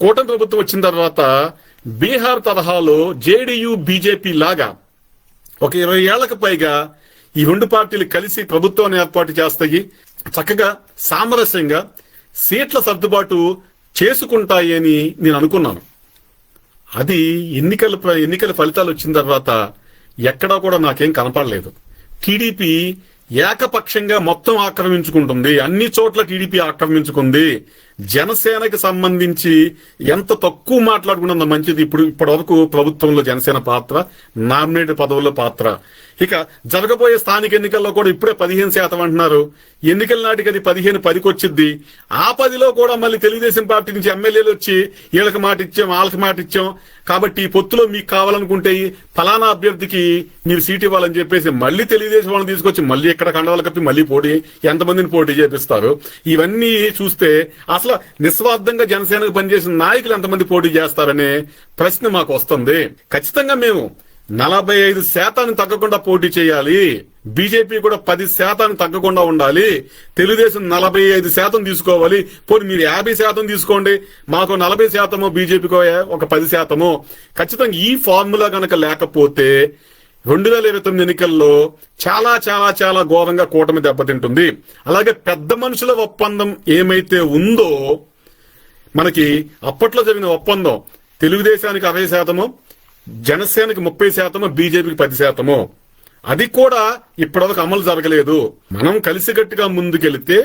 కూటమి ప్రభుత్వం వచ్చిన తర్వాత బీహార్ తరహాలో జేడీయూ బీజేపీ లాగా ఒక 20 ఏళ్లకు పైగా ఈ రెండు పార్టీలు కలిసి ప్రభుత్వాన్ని ఏర్పాటు చేస్తాయి, చక్కగా సామరస్యంగా సీట్ల సర్దుబాటు చేసుకుంటాయి అని నేను అనుకున్నాను. అది ఎన్నికల ఫలితాలు వచ్చిన తర్వాత ఎక్కడా కూడా నాకేం కనపడలేదు. టీడీపీ ఏకపక్షంగా మొత్తం ఆక్రమించుకుంటుంది, అన్ని చోట్ల టీడీపీ ఆక్రమించుకుంది. జనసేనకి సంబంధించి ఎంత తక్కువ మాట్లాడుకున్నంత మంచిది. ఇప్పటి వరకు ప్రభుత్వంలో జనసేన పాత్ర, నామినేటెడ్ పదవుల్లో పాత్ర. ఇక జరగబోయే స్థానిక ఎన్నికల్లో కూడా ఇప్పుడే 15% అంటున్నారు. ఎన్నికల నాటికి అది 15-10కి వచ్చింది. ఆ 10లో కూడా మళ్ళీ తెలుగుదేశం పార్టీ నుంచి ఎమ్మెల్యేలు వచ్చి వీళ్ళకి మాట ఇచ్చాం, వాళ్ళకి మాట ఇచ్చాం, కాబట్టి ఈ పొత్తులో మీకు కావాలనుకుంటే ఫలానా అభ్యర్థికి మీరు సీట్ ఇవ్వాలని చెప్పేసి మళ్ళీ తెలుగుదేశం వాళ్ళని తీసుకొచ్చి మళ్ళీ ఇక్కడ కండవాలు కప్పి మళ్ళీ ఎంతమందిని పోటీ చేపిస్తారు. ఇవన్నీ చూస్తే అసలు నిస్వార్థంగా జనసేనకు పనిచేసిన నాయకులు ఎంతమంది పోటీ చేస్తారనే ప్రశ్న మాకు వస్తుంది. ఖచ్చితంగా మేము 45% తగ్గకుండా పోటీ చేయాలి. బీజేపీ కూడా 10% తగ్గకుండా ఉండాలి. తెలుగుదేశం 45% తీసుకోవాలి. పోనీ మీరు 50% తీసుకోండి, మాకు 40%, బీజేపీకో ఒక 10%. ఖచ్చితంగా ఈ ఫార్ములా గనక లేకపోతే 2029 ఎన్నికల్లో చాలా చాలా చాలా ఘోరంగా కూటమి దెబ్బతింటుంది. అలాగే పెద్ద మనుషుల ఒప్పందం ఏమైతే ఉందో, మనకి అప్పట్లో జరిగిన ఒప్పందం తెలుగుదేశానికి 60%, జనసేనకి 30%, బీజేపీకి 10%. అది కూడా ఇప్పటివరకు అమలు జరగలేదు. మనం కలిసికట్టుగా ముందుకెళ్తే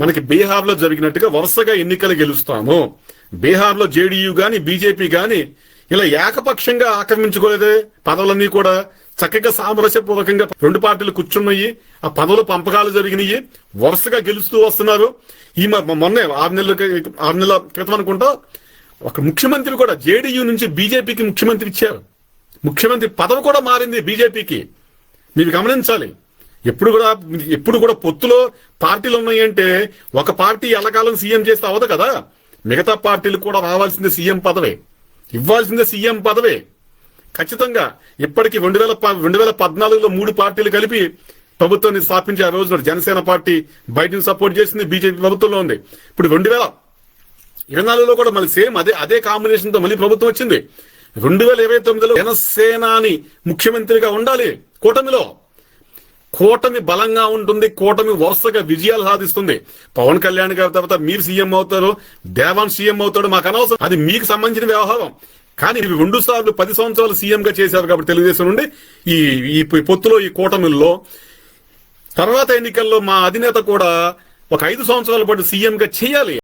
మనకి బీహార్ లో జరిగినట్టుగా వరుసగా ఎన్నికలు గెలుస్తాము. బీహార్ లో జేడీయూ గాని బీజేపీ గాని ఇలా ఏకపక్షంగా ఆక్రమించుకోలేదే పదవులన్నీ కూడా. చక్కగా సామరస్యపూర్వకంగా రెండు పార్టీలు కూర్చున్నాయి, ఆ పదవుల పంపకాలు జరిగినాయి, వరుసగా గెలుస్తూ వస్తున్నారు. ఈ మొన్నే 6 నెలల క్రితం అనుకుంటా ఒక ముఖ్యమంత్రి కూడా జేడీయూ నుంచి బీజేపీకి ముఖ్యమంత్రి ఇచ్చారు. ముఖ్యమంత్రి పదవి కూడా మారింది బీజేపీకి. మీరు గమనించాలి. ఎప్పుడు కూడా పొత్తులో పార్టీలు ఉన్నాయంటే ఒక పార్టీ ఎల్లకాలం సీఎం చేస్తే అవదు కదా. మిగతా పార్టీలు కూడా రావాల్సిందే సీఎం పదవే, ఇవ్వాల్సిందే సీఎం పదవే. ఖచ్చితంగా ఇప్పటికీ 2014లో 3 పార్టీలు కలిపి ప్రభుత్వాన్ని స్థాపించి ఆ రోజున జనసేన పార్టీ బయటని సపోర్ట్ చేసింది, బీజేపీ ప్రభుత్వంలో ఉంది. ఇప్పుడు 2024లో కూడా మళ్ళీ సేమ్ అదే కాంబినేషన్ తో మళ్ళీ ప్రభుత్వం వచ్చింది. 2029లో జనసేనాని ముఖ్యమంత్రిగా ఉండాలి. కూటమి బలంగా ఉంటుంది, కూటమి వరుసగా విజయాలు సాధిస్తుంది. పవన్ కళ్యాణ్ గారి తర్వాత మీరు సీఎం అవుతారు, దేవాన్ సీఎం అవుతాడు, మాకు అనవసరం, అది మీకు సంబంధించిన వ్యవహారం. కానీ 2 సార్లు 10 సంవత్సరాలు సీఎం గా చేశారు కాబట్టి తెలుగుదేశం నుండి ఈ పొత్తులో ఈ కూటమిల్లో తర్వాత ఎన్నికల్లో మా అధినేత కూడా ఒక 5 సంవత్సరాల పాటు సీఎం గా చేయాలి.